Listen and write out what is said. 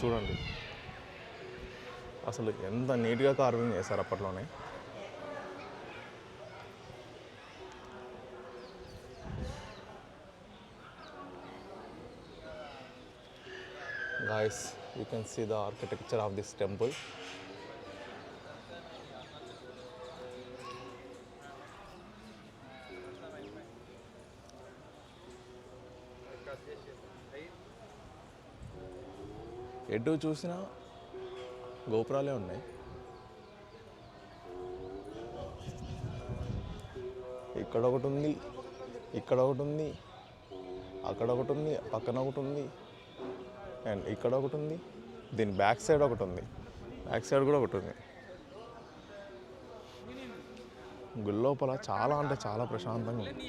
చూడండి అసలు ఎంత నీట్గా కార్వింగ్ చేశారు అప్పట్లోనే. Guys, you can see the architecture of this temple. ఎటు చూసినా గోపురాలే ఉన్నాయి. ఇక్కడ ఒకటి ఉంది, ఇక్కడ ఒకటి ఉంది, అక్కడ ఒకటి ఉంది, పక్కన ఒకటి ఉంది, అండ్ ఇక్కడ ఒకటి ఉంది. దీని బ్యాక్ సైడ్ ఒకటి ఉంది, బ్యాక్ సైడ్ కూడా ఒకటి ఉంది. గుడి లోపల చాలా అంటే చాలా ప్రశాంతంగా ఉంది.